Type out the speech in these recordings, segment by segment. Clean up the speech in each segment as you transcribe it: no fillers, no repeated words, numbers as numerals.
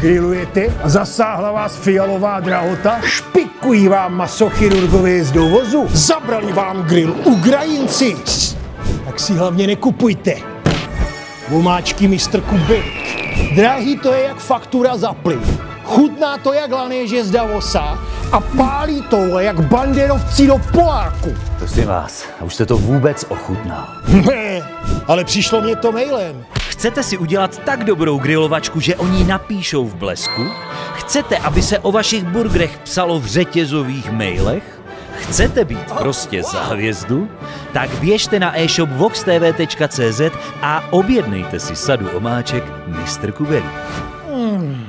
Grillujete a zasáhla vás fialová drahota? Špikují vám masochirurgové z dovozu? Zabrali vám grill Ukrajinci? Tak si hlavně nekupujte. Omáčky Mr. Kubik. Drahý to je jak faktura za plyn. Chutná to jak lanéže z Davosa a pálí to jak banderovci do Polárku. Prosím vás, a už jste to vůbec ochutnal? Ne, ale přišlo mě to mailem. Chcete si udělat tak dobrou grilovačku, že o ní napíšou v Blesku? Chcete, aby se o vašich burgerech psalo v řetězových mailech? Chcete být prostě za hvězdu? Tak běžte na e-shop voxtv.cz a objednejte si sadu omáček Mr. Kubelík.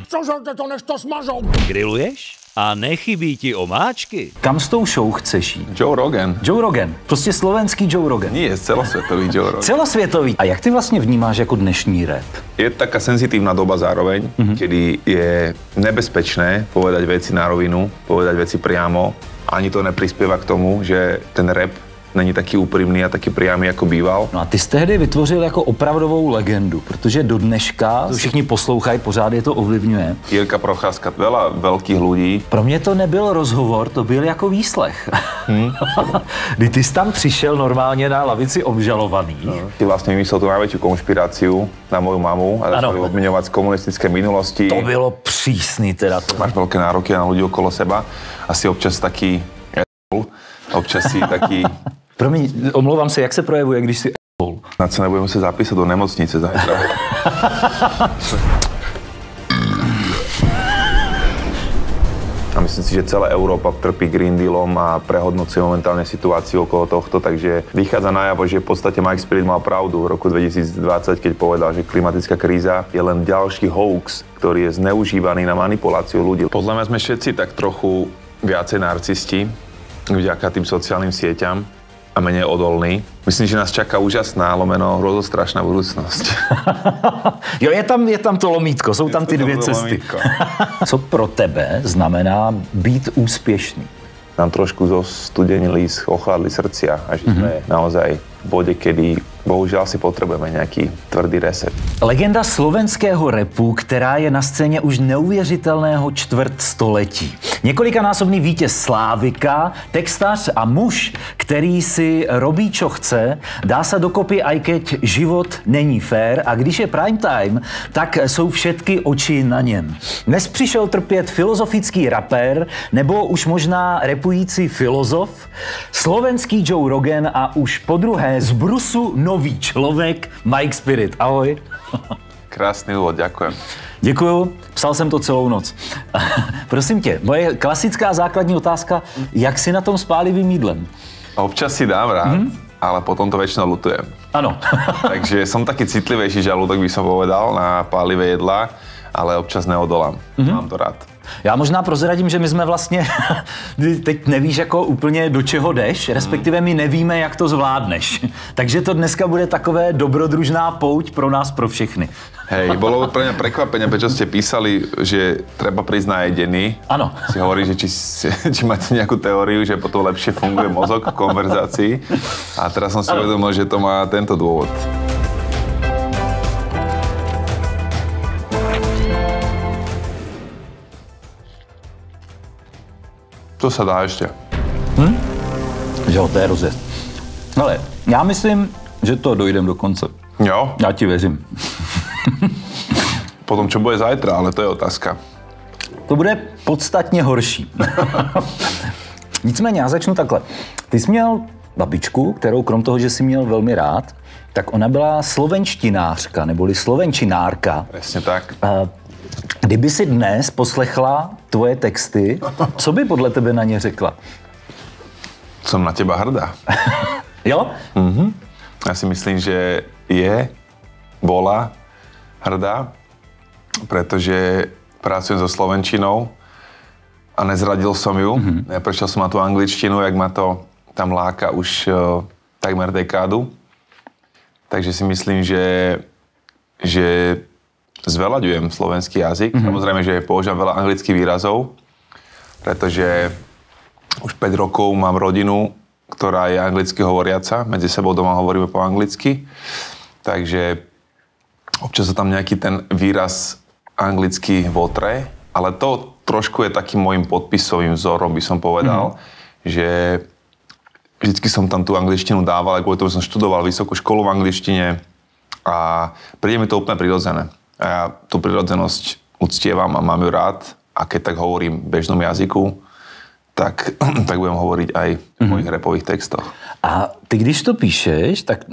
Coželte to, než to smažou. Grilluješ? A nechybí ti omáčky? Kam s tou show chceš jít? Joe Rogan. Joe Rogan. Prostě slovenský Joe Rogan. Nie, celosvetový Joe Rogan. Celosvětový. A jak ty vlastně vnímáš jako dnešní rap? Je taká senzitívna doba zároveň, kedy je nebezpečné povedať veci na rovinu, povedať veci priamo. Ani to neprispieva k tomu, že ten rap není taky úprimný a taky priamy, jako býval. No a ty jsi tehdy vytvořil jako opravdovou legendu, protože do dneška to všichni poslouchají, pořád je to ovlivňuje. Jirka Procházka, veľa veľkých ľudí. Pro mě to nebyl rozhovor, to byl jako výslech. Kdy ty jsi tam přišel normálně na lavici obžalovaný. Ty vlastně vymyslel tu najväčšiu konšpiráciu na moju mamu a začali obviňovať z komunistické minulosti. To bylo přísný teda. Máš veľké nároky na ľudí okolo seba. Asi občas taký občas si taký... Promiň, omlouvám se, jak se projevuje, když si Snad se nebudeme muset zapísat do nemocnice zajtra. A myslím si, že celá Európa trpí Green Dealom a prehodnocuje momentálne situáciu okolo tohto, takže vychádza najavo, že v podstate Mike Spirit mal pravdu v roku 2020, keď povedal, že klimatická kríza je len ďalší hoax, ktorý je zneužívaný na manipuláciu ľudí. Podľa mňa sme všetci tak trochu viacej narcisti vďaka tým sociálnym sieťam a menej odolný. Myslím, že nás čaká úžasná, lomeno hrozostrašná budoucnost. Jo, je tam to lomítko, jsou tam ty dvě cesty. Co pro tebe znamená být úspěšný? Nám trošku zostudenili, ochladli srdcia a že sme naozaj v bode, kedy bohužel si potřebujeme nějaký tvrdý reset. Legenda slovenského rapu, která je na scéně už neuvěřitelného čtvrtstoletí. Několikanásobný vítěz Slávika, textař a muž, který si robí, čo chce, dá se dokopy, aj keď život není fér a když je prime time, tak jsou všetky oči na něm. Dnes přišel trpět filozofický rapér, nebo už možná rapující filozof, slovenský Joe Rogan a už podruhé z brusu nový člověk Mike Spirit. Ahoj. Krásný úvod, ďakujem. Děkuju, psal jsem to celou noc. Prosím tě, moje klasická základní otázka, jak si na tom s pálivým jídlem? Občas si dám rád, ale potom to väčšinou lutujem. Ano. Takže som taký citlivejší žalúdok, by som povedal, na pálivé jedlá, ale občas neodolám. Mám to rád. Já možná prozradím, že my jsme vlastně, teď nevíš jako úplně do čeho jdeš, respektive my nevíme, jak to zvládneš. Takže to dneska bude takové dobrodružná pouť pro nás, pro všechny. Hej, bolo pre mňa prekvapenie, prečo ste písali, že treba prísť najedený. Áno. Si hovorí, že či máte nejakú teóriu, že potom lepšie funguje mozog v konverzácii. A teraz som si uvedomil, že to má tento dôvod. To se dá ještě. Jo, to je rozjezd. Ale já myslím, že to dojdem do konce. Jo? Já ti věřím. Potom, čo bude zajtra, ale to je otázka. To bude podstatně horší. Nicméně, já začnu takhle. Ty jsi měl babičku, kterou krom toho, že jsi měl velmi rád, tak ona byla slovenštinářka, neboli slovenčinárka. Přesně tak. Kdyby si dnes poslechla tvoje texty, co by podle tebe na ně řekla? Som na teba hrdá. Jo? Ja si myslím, že bola hrdá, pretože pracujem so slovenčinou a nezradil som ju. Neprešiel som na tú angličtinu, jak ma to tam láka už takmer dekádu. Takže si myslím, že zveľaďujem slovenský jazyk. Samozrejme, že používam veľa anglických výrazov, pretože už 5 rokov mám rodinu, ktorá je anglicky hovoriaca. Medzi sebou doma hovoríme po anglicky. Takže občas sa tam nejaký ten výraz anglicky votre, ale to trošku je takým môjim podpisovým vzorom, by som povedal, že vždycky som tam tú angličtinu dával, kvôli tomu som študoval vysokú školu v angličtine a príde mi to úplne prirodzené. A ja tú prirodzenosť uctievam a mám ju rád a keď tak hovorím v bežnom jazyku, tak budem hovoriť aj v mojich rapových textoch. A ty, když to píšeš, tak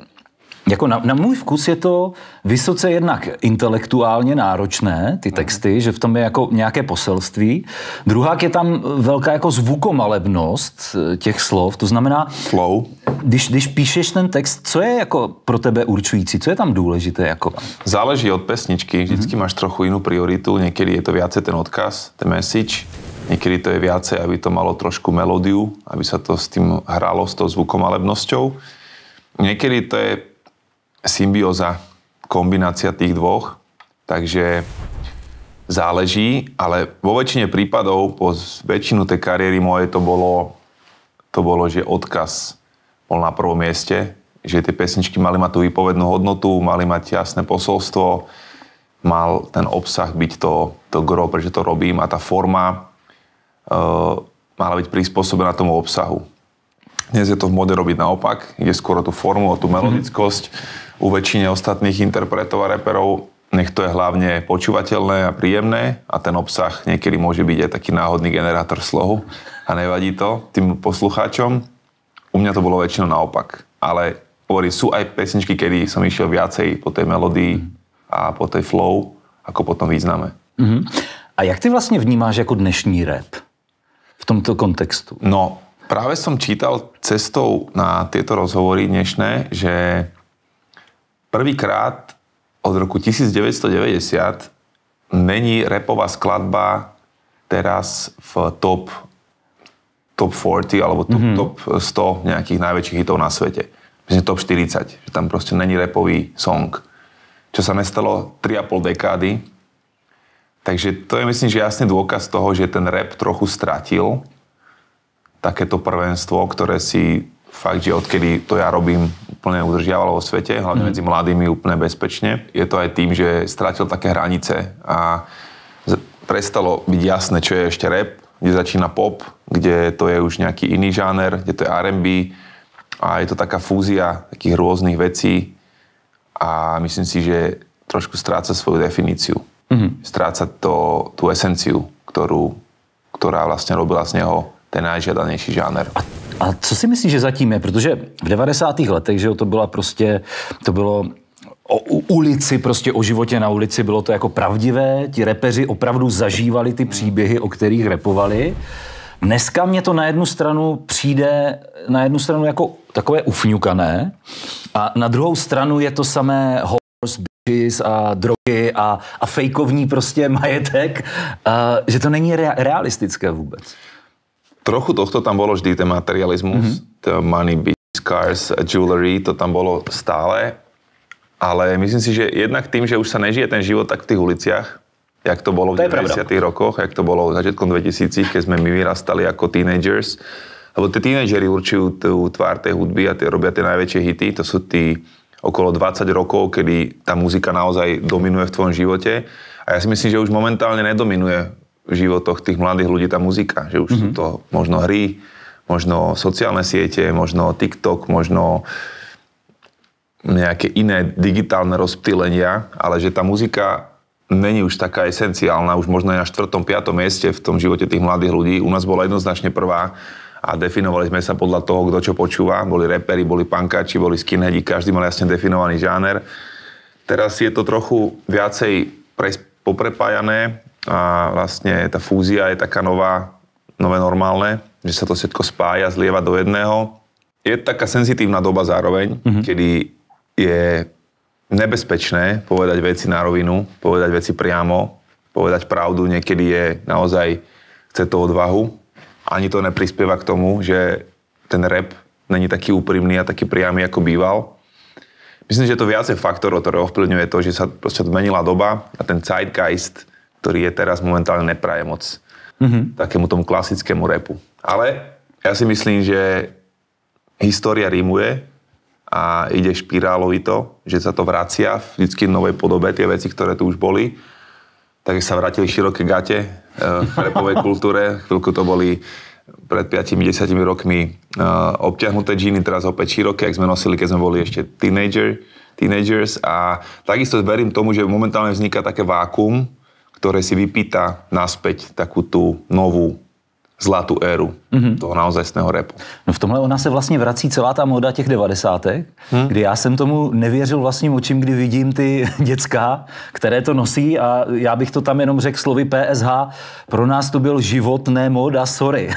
jako na můj vkus je to vysoce jednak intelektuálně náročné, ty texty, že v tom je jako nějaké poselství. Druhák je tam velká jako zvukomalebnost těch slov, to znamená... Flow. Když píšeš ten text, co je jako pro tebe určující? Co je tam důležité? Jako? Záleží od pesničky, vždycky máš trochu inú prioritu, niekedy je to viacej ten odkaz, ten message, niekedy to je viacej, aby to malo trošku melódiu, aby sa to s tým hralo, s tou zvukomalebnosťou. Niekedy to je symbióza, kombinácia tých dvoch, takže záleží, ale vo väčšine prípadov, po väčšinu tej kariéry mojej to bolo, že odkaz bol na prvom mieste, že tie pesničky mali mať tú výpovednú hodnotu, mali mať jasné posolstvo, mal ten obsah byť to gro, prečo to robím a tá forma mala byť prispôsobená tomu obsahu. Dnes je to v mode robiť naopak, ide skôr o tú formu, o tú melodickosť. U väčšine ostatných interpretov a reperov nech to je hlavne počúvateľné a príjemné a ten obsah niekedy môže byť aj taký náhodný generátor slohu a nevadí to tým poslucháčom. U mňa to bolo väčšinou naopak, ale hovorím, sú aj pesničky, kedy som išiel viacej po tej melódii a po tej flow, ako po tom význame. A jak ty vlastně vnímáš jako dnešní rap v tomto kontextu? No, práve som čítal cestou na tieto rozhovory dnešné, že prvýkrát od roku 1990 není rapová skladba teraz v top 40 alebo top 100 nejakých najväčších hitov na svete. Myslím, top 40, že tam proste není rapový song. Čo sa nestalo 3,5 dekády. Takže to je, myslím, že jasný dôkaz toho, že ten rap trochu stratil takéto prvenstvo, ktoré si fakt, že odkedy to ja robím, úplne udržiavalo vo svete, hlavne medzi mladými úplne bezpečne. Je to aj tým, že stratil také hranice a prestalo byť jasné, čo je ešte rap, kde začína pop, kde to je už nejaký iný žáner, kde to je R&B a je to taká fúzia takých rôznych vecí a myslím si, že trošku stráca svoju definíciu. Stráca tú esenciu, ktorá vlastne robila z neho ten najžiadanejší žáner. A co si myslíš, že zatím je? Protože v 90. letech, že to bylo o ulici, prostě o životě na ulici, bylo to jako pravdivé, ti repeři opravdu zažívali ty příběhy, o kterých rapovali. Dneska mě to na jednu stranu přijde, jako takové ufňukané a na druhou stranu je to samé horse, bitches a drogy a fejkovní prostě majetek, že to není realistické vůbec. Trochu tohto tam bolo vždy, ten materializmus, money, bitches, cars, jewelry, to tam bolo stále. Ale myslím si, že jednak tým, že už sa nežije ten život tak v tých uliciach, jak to bolo v 90. rokoch, jak to bolo začiatkom 2000, keď sme my vyrastali ako teenagers. Lebo tí teenagery určujú tú tvár tej hudby a robia tie najväčšie hity. To sú tí okolo 20 rokov, kedy tá muzika naozaj dominuje v tvojom živote. A ja si myslím, že už momentálne nedominuje v životoch tých mladých ľudí tá muzika. Že už sú to možno hry, možno sociálne siete, možno TikTok, možno nejaké iné digitálne rozptýlenia, ale že tá muzika není už taká esenciálna, už možno aj na 4., 5. mieste v tom živote tých mladých ľudí. U nás bola jednoznačne prvá a definovali sme sa podľa toho, kto čo počúva. Boli reperi, boli punkáči, boli skinheadi, každý mal jasne definovaný žáner. Teraz je to trochu viacej poprepájané a vlastne tá fúzia je taká nové normálne, že sa to všetko spája, zlieva do jedného. Je taká senzitívna doba zároveň, kedy je nebezpečné povedať veci na rovinu, povedať veci priamo, povedať pravdu. Niekedy je naozaj, chce to odvahu. Ani to neprispieva k tomu, že ten rap není taký úprimný a taký priamy, ako býval. Myslím, že je to viacej faktorov, ktoré ovplyvňuje to, že sa proste zmenila doba a ten zeitgeist, ktorý je teraz momentálne nepraje moc takému tomu klasickému rapu. Ale ja si myslím, že história rímuje a ide špirálovito, že sa to vracia vždycky v novej podobe, tie veci, ktoré tu už boli. tak sa vrátili široké gate v rapovej kultúre. Chvíľku to boli pred 5-10 rokmi obťahnuté džíny, teraz opäť široké, ak sme nosili, keď sme boli ešte teenagers. A takisto verím tomu, že momentálne vzniká také vákuum, ktoré si vypýta naspäť takú tú novú zlatú éru toho naozajstného rapu. No v tomhle ona se vlastně vrací celá ta móda těch 90. Kdy já jsem tomu nevěřil vlastním očím, kdy vidím ty děcka, které to nosí a já bych to tam jenom řekl slovy PSH, pro nás to byl život, ne móda, sorry.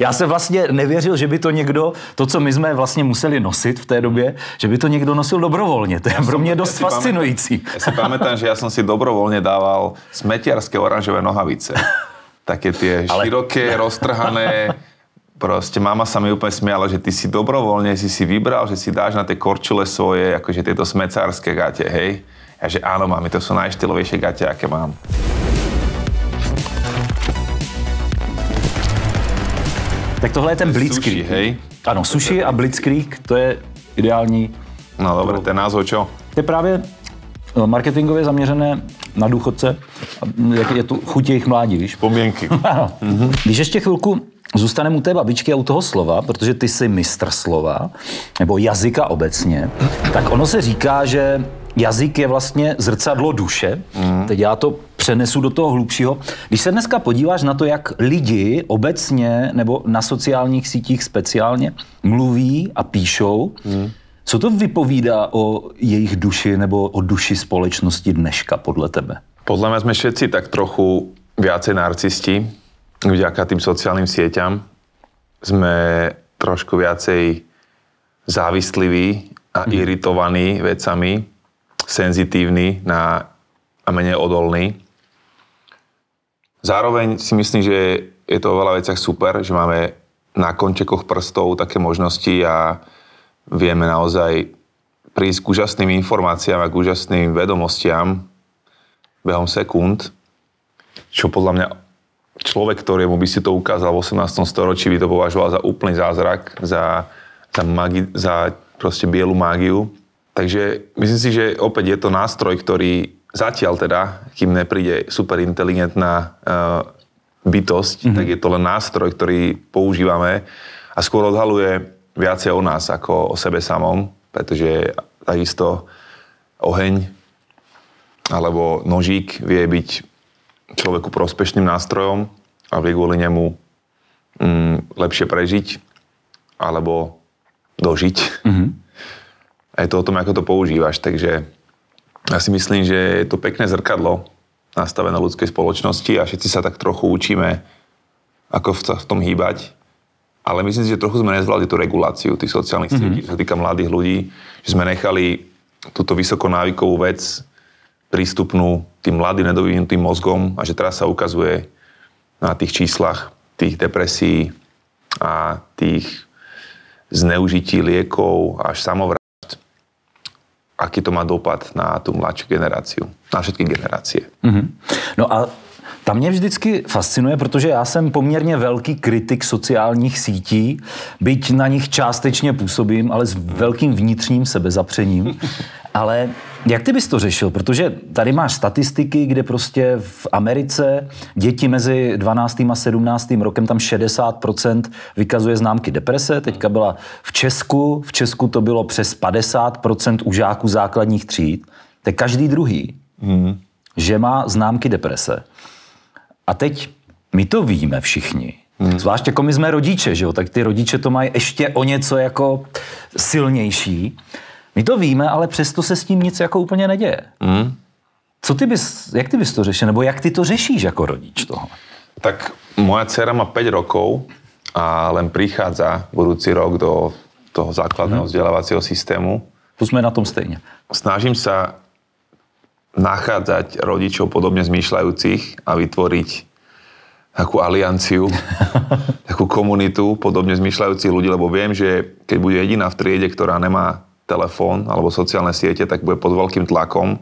Já jsem vlastně nevěřil, že by to někdo, to, co my jsme vlastně museli nosit v té době, že by to někdo nosil dobrovolně. To je pro mě dost fascinující. Ja si pamätám, že ja som si dobrovoľne dával smetiarské oranžové nohavice. Také tie široké, roztrhané. Proste mama sa mi úplne smiala, že ty si dobrovoľne si vybral, že si dáš na tie korčule svoje, akože tieto smecárske gate, hej? A že áno, mami, to sú najštylovejšie gate, aké mám. Tak tohle je ten Blitzkrieg. Sushi, hej? Ano, sushi a Blitzkrieg, to je ideální. No dobre, ten názov čo? To je právě marketingově zaměřené na důchodce, jak je tu chuť jejich mládí, víš? Pomienky. Když ještě chvilku zůstaneme u té babičky a u toho slova, protože ty jsi mistr slova, nebo jazyka obecně, tak ono se říká, že jazyk je vlastně zrcadlo duše. Teď já to přenesu do toho hlubšího. Když se dneska podíváš na to, jak lidi obecně nebo na sociálních sítích speciálně mluví a píšou, co to vypovídá o jejich duši nebo o duši společnosti dneška podle tebe? Podľa mňa sme všetci tak trochu viacej narcisti, vďaka tým sociálnym sieťam. Sme trošku viacej závisliví a iritovaní vecami, senzitívni a menej odolní. Zároveň si myslím, že je to o veľa veciach super, že máme na končekoch prstov také možnosti a vieme naozaj prísť k úžasným informáciám a k úžasným vedomostiam behom sekúnd, čo podľa mňa človek, ktorému by si to ukázal v 18. storočí, by to považoval za úplný zázrak, za proste bielu mágiu. Takže myslím si, že opäť je to nástroj, ktorý zatiaľ teda, kým nepríde superinteligentná bytosť, tak je to len nástroj, ktorý používame a skôr odhaluje viacej o nás ako o sebe samom, pretože takisto oheň alebo nožík vie byť človeku prospešným nástrojom a vie kvôli nemu lepšie prežiť alebo dožiť. A je to o tom, ako to používaš. Takže ja si myslím, že je to pekné zrkadlo nastavené ľudskej spoločnosti a všetci sa tak trochu učíme, ako v tom hýbať. Ale myslím si, že trochu sme nezvládli tú reguláciu tých sociálnych sietí, čo sa týka mladých ľudí, že sme nechali túto vysokonávykovú vec prístupnú tým mladým nedovinutým mozgom a že teraz sa ukazuje na tých číslach tých depresí a tých zneužití liekov až samovrážd, aký to má dopad na tú mladšiu generáciu, na všetky generácie. No a tam mě vždycky fascinuje, protože já jsem poměrně velký kritik sociálních sítí, byť na nich částečně působím, ale s velkým vnitřním sebezapřením. Ale jak ty bys to řešil? Protože tady máš statistiky, kde prostě v Americe děti mezi 12. a 17. rokem tam 60% vykazuje známky deprese. Teďka byla v Česku to bylo přes 50% u žáků základních tříd. To je každý druhý, že má známky deprese. A teď my to víme všichni. Zvlášť jako my jsme rodiče, že jo? Tak ty rodiče to mají ještě o něco jako silnější. My to víme, ale přesto se s tím nic jako úplně neděje. Jak ty bys to řešil? Nebo jak ty to řešíš jako rodič toho? Tak moja dcera má 5 rokov a len prichádza budúci rok do toho základného vzdelávacieho systému. Tu jsme na tom stejně. Snažím sa nachádzať rodičov podobne zmýšľajúcich a vytvoriť takú alianciu, takú komunitu podobne zmýšľajúcich ľudí, lebo viem, že keď bude jediná v triede, ktorá nemá telefón alebo sociálne siete, tak bude pod veľkým tlakom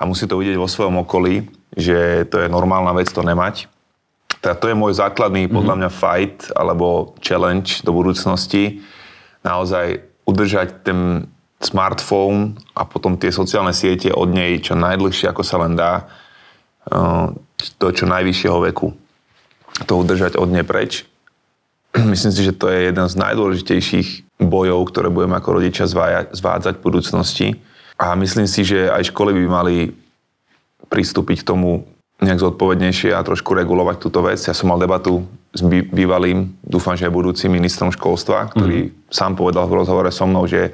a musí to vidieť vo svojom okolí, že to je normálna vec to nemať. Teda to je môj základný, podľa mňa, fight alebo challenge do budúcnosti. Naozaj udržať ten smartphone a potom tie sociálne siete od nej čo najdlhšie, ako sa len dá. do čo najvyššieho veku. To udržať od nej preč. Myslím si, že to je jeden z najdôležitejších bojov, ktoré budeme ako rodičia zvádzať v budúcnosti. A myslím si, že aj školy by mali pristúpiť k tomu nejak zodpovednejšie a trošku regulovať túto vec. Ja som mal debatu s bývalým, dúfam, že aj budúcim ministrom školstva, ktorý sám povedal v rozhovore so mnou, že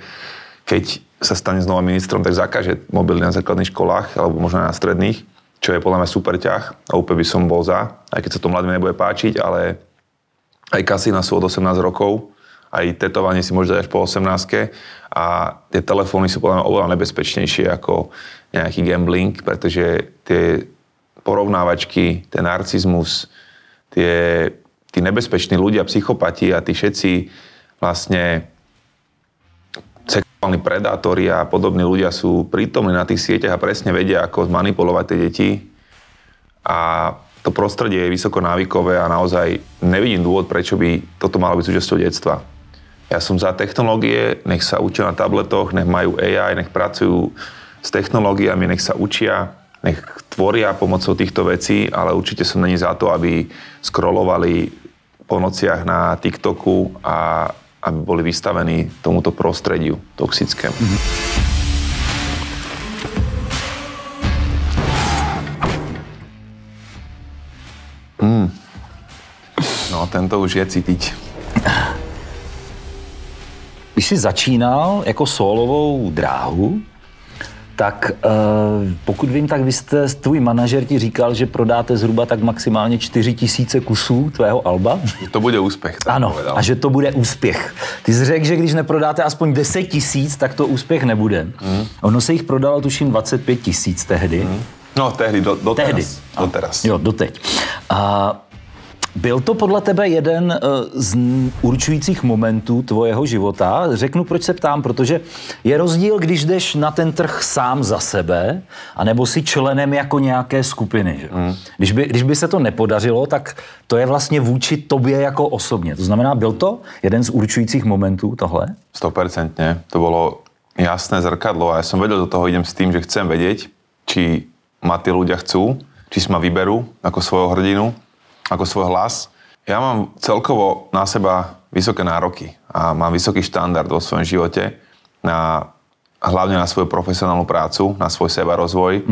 keď sa stane znova ministrom, tak zakáže mobily na základných školách, alebo možno na stredných, čo je podľa mňa super ťah a úplne by som bol za, aj keď sa to mladým nebude páčiť, ale aj kasína sú od 18 rokov, aj tetovanie si môže dať až po 18 a tie telefóny sú podľa mňa oveľa nebezpečnejšie ako nejaký gambling, pretože tie porovnávačky, ten narcizmus, tí nebezpeční ľudia, psychopati a tí všetci vlastne sexuálni predátori a podobní ľudia sú prítomní na tých sieťach a presne vedia, ako zmanipulovať tie deti. A to prostredie je vysoko návykové a naozaj nevidím dôvod, prečo by toto malo byť súčasťou detstva. Ja som za technológie, nech sa učia na tabletoch, nech majú AI, nech pracujú s technológiami, nech sa učia, nech tvoria pomocou týchto vecí, ale určite som není za to, aby scrollovali po nociach na TikToku a aby boli vystavení tomuto prostrediu toxickému. No, tento už je cítiť. Když jsi začínal jako sólovou dráhu, tak pokud vím, tak tvůj manažer ti říkal, že prodáte zhruba tak maximálně 4 000 kusů tvého alba. To bude úspěch. Ano, a že to bude úspěch. Ty jsi řekl, že když neprodáte aspoň 10 000, tak to úspěch nebude. Ono se jich prodalo tuším 25 000 tehdy. No, tehdy, doteraz. Doteraz. Jo, doteď. Byl to podle tebe jeden z určujících momentů tvojeho života? Řeknu, proč se ptám, protože je rozdíl, když jdeš na ten trh sám za sebe, anebo si členem jako nějaké skupiny. Že? Když by se to nepodařilo, tak to je vlastně vůči tobě jako osobně. To znamená, byl to jeden z určujících momentů tohle? 100%. To bolo jasné zrkadlo a ja som vedel, do toho idem s tým, že chcem vedieť, či ma tí ľudia chcú, či si ma vyberú ako svojho hrdinu, ako svoj hlas. Ja mám celkovo na seba vysoké nároky a mám vysoký štandard vo svojom živote, hlavne na svoju profesionálnu prácu, na svoj sebarozvoj.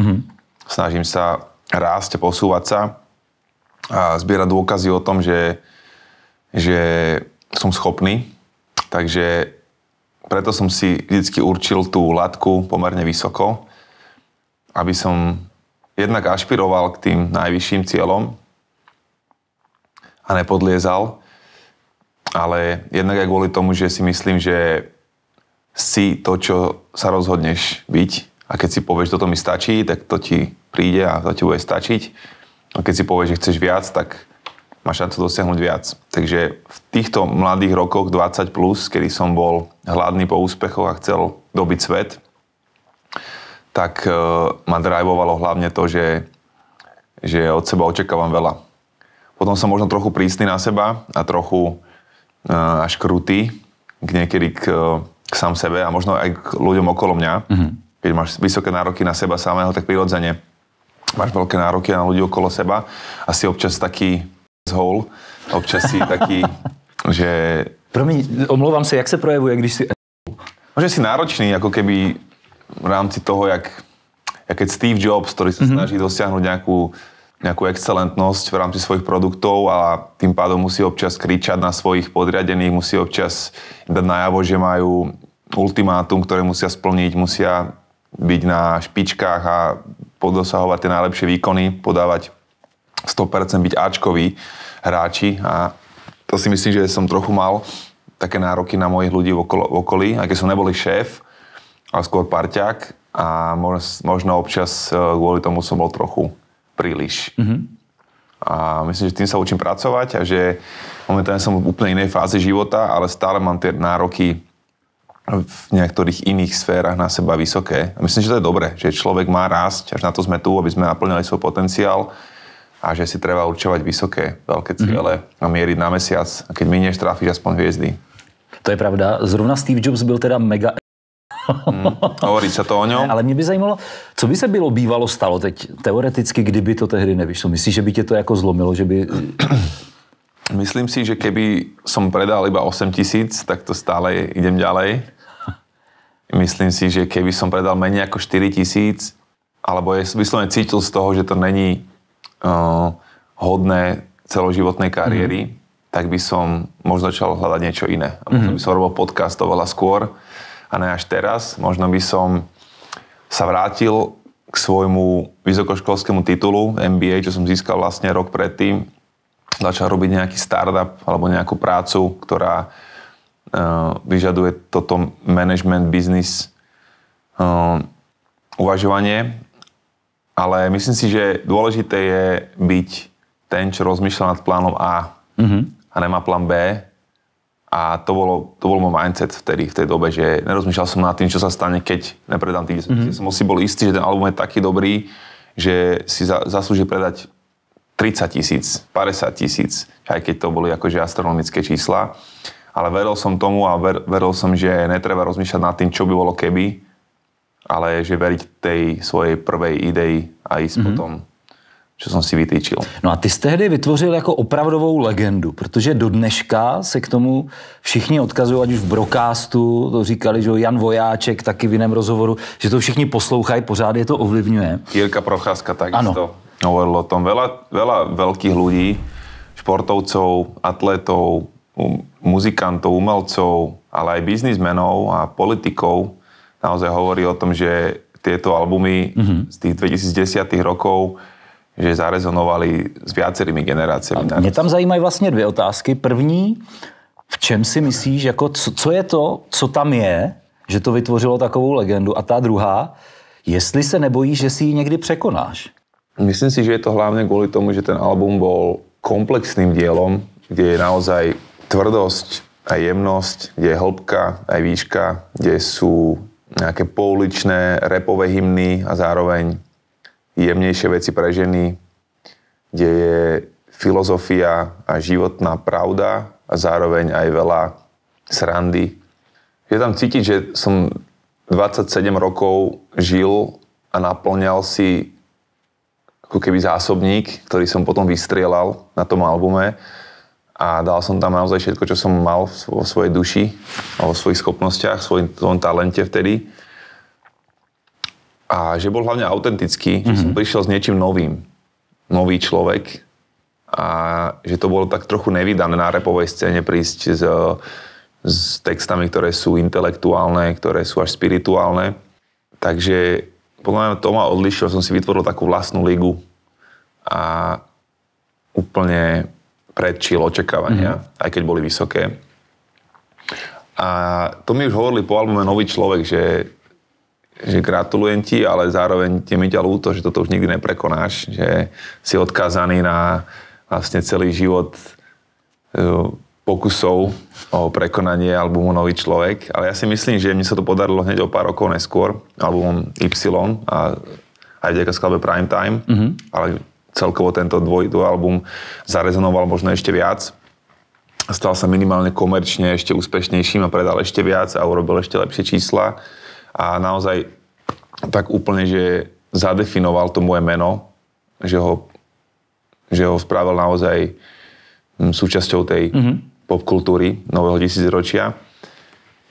Snažím sa rásť a posúvať sa a zbierať dôkazy o tom, že som schopný. Takže preto som si vždycky určil tú latku pomerne vysoko, aby som jednak ašpiroval k tým najvyšším cieľom, a nepodliezal, ale jednak aj kvôli tomu, že si myslím, že si to, čo sa rozhodneš byť a keď si povieš, toto mi stačí, tak to ti príde a to ti bude stačiť. A keď si povieš, že chceš viac, tak máš šancu dosiahnuť viac. Takže v týchto mladých rokoch, 20+, kedy som bol hladný po úspechoch a chcel dobiť svet, tak ma drivovalo hlavne to, že od seba očakávam veľa. Potom som možno trochu prísny na seba a trochu až krutý niekedy k sám sebe a možno aj k ľuďom okolo mňa. Keď máš vysoké nároky na seba samého, tak prirodzene máš veľké nároky na ľudí okolo seba a si občas taký zhol, občas si taký, že... Promiň, omlouvám se, jak se projevuje, když si... Že si náročný, ako keby v rámci toho, jak keď Steve Jobs, ktorý sa snaží dosiahnuť nejakú excelentnosť v rámci svojich produktov a tým pádom musí občas kričať na svojich podriadených, musí občas dať najavo, že majú ultimátum, ktoré musia splniť, musia byť na špičkách a podosahovať tie najlepšie výkony, podávať 100%, byť áčkoví hráči a to si myslím, že som trochu mal také nároky na mojich ľudí v okolí, aj keď som nebol šéf, ale skôr parťák a možno občas kvôli tomu som bol trochu príliš. A myslím, že tým sa učím pracovať a že momentálne som v úplne inej fáze života, ale stále mám tie nároky v niektorých iných sférach na seba vysoké. A myslím, že to je dobré, že človek má rásť, až na to sme tu, aby sme naplňali svoj potenciál a že si treba určovať vysoké, veľké ciele a mieriť na mesiac. A keď minieš, trafíš aspoň hviezdy. To je pravda. Zrovna Steve Jobs byl teda mega Hovorí sa to o ňom. Ale mě by zajímalo, co by se bývalo stalo teď teoreticky, kdyby to tehdy nevyšlo? Myslíš, že by tě to jako zlomilo, že by... Myslím si, že keby som predal iba 8 000, tak to stále idem ďalej. Myslím si, že keby som predal menej ako 4 000, alebo by som cítil z toho, že to není hodné celoživotnej kariéry, tak by som možno začal hľadať niečo iné. Možno by som robil podcast oveľa skôr a ne až teraz. Možno by som sa vrátil k svojmu vysokoškolskému titulu MBA, čo som získal vlastne rok predtým. Začal robiť nejaký startup alebo nejakú prácu, ktorá vyžaduje toto management, business uvažovanie. Ale myslím si, že dôležité je byť ten, čo rozmýšľa nad plánom A a nemá plán B. A to bol môj mindset vtedy, v tej dobe, že nerozmýšľal som nad tým, čo sa stane, keď nepredám tých 10 000. Som si bol istý, že ten album je taký dobrý, že si zaslúži predať 30 000, 50 000, aj keď to boli akože astronomické čísla. Ale veril som tomu a veril som, že netreba rozmýšľať nad tým, čo by bolo keby, ale že veriť tej svojej prvej idei a ísť potom, čo som si vytýčil. No a ty jsi tehdy vytvořil jako opravdovou legendu, protože do dneška se k tomu všichni odkazují, ať už v Broadcastu, to říkali, že Jan Vojáček taky v jiném rozhovoru, že to všichni poslouchají, pořád je to ovlivňuje. Jirka Procházka takisto hovoril o tom. Veľa veľkých ľudí, športovcov, atletov, muzikantov, umelcov, ale aj biznismenov a politikov naozaj hovorí o tom, že tieto albumy z tých 2010 rokov že zarezonovali s viacerými generáciami. Mě tam zajímají vlastně dvě otázky. První, v čem si myslíš, jako co je to, co tam je, že to vytvořilo takovou legendu? A ta druhá, jestli se nebojíš, že si ji někdy překonáš? Myslím si, že je to hlavne kvôli tomu, že ten album bol komplexným dielom, kde je naozaj tvrdosť a jemnosť, kde je hĺbka aj výška, kde sú nejaké pouličné rapové hymny a zároveň jemnejšie veci pre ženy, kde je filozofia a životná pravda a zároveň aj veľa srandy. Je tam cítiť, že som 27 rokov žil a naplňal si ako keby zásobník, ktorý som potom vystrieľal na tom albume a dal som tam naozaj všetko, čo som mal vo svojej duši a vo svojich schopnostiach, svojom talente vtedy. A že bol hlavne autentický, že som prišiel s niečím novým. Nový človek a že to bolo tak trochu nevydané na rapovej scéne prísť s textami, ktoré sú intelektuálne, ktoré sú až spirituálne. Takže podľa mňa to ma odlišilo, som si vytvoril takú vlastnú ligu a úplne predčil očakávania, aj keď boli vysoké. A to mi už hovorili po albume Nový človek, že gratulujem ti, ale zároveň je mi ťa ľúto, že toto už nikdy neprekonáš, že si odkázaný na vlastne celý život pokusov o prekonanie albumu Nový človek. Ale ja si myslím, že mne sa to podarilo hneď o pár rokov neskôr, albumom Y a aj vďaka skladbe Prime Time, ale celkovo tento dvojalbum zarezonoval možno ešte viac. Stal sa minimálne komerčne ešte úspešnejším a predal ešte viac a urobil ešte lepšie čísla. A naozaj tak úplne, že zadefinoval to moje meno, že ho spravil naozaj súčasťou tej popkultúry nového tisícročia.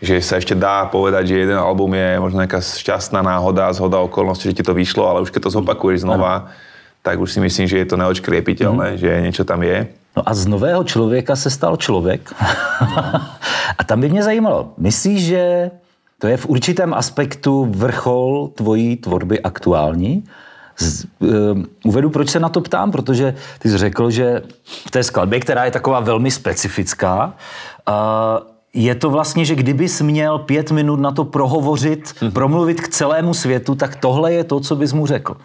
Že sa ešte dá povedať, že jeden album je možno nejaká šťastná náhoda, zhoda okolností, že ti to vyšlo, ale už keď to zopakuješ znova, tak už si myslím, že je to neodškriepiteľné, že niečo tam je. No a z nového člověka se stal člověk. A tam by mě zajímalo, myslíš, že to je v určitém aspektu vrchol tvojí tvorby aktuální? Uvedu, proč se na to ptám, protože ty jsi řekl, že v té skladbě, která je taková velmi specifická, je to vlastně, že kdybys měl 5 minut na to prohovořit, promluvit k celému světu, tak tohle je to, co bys mu řekl.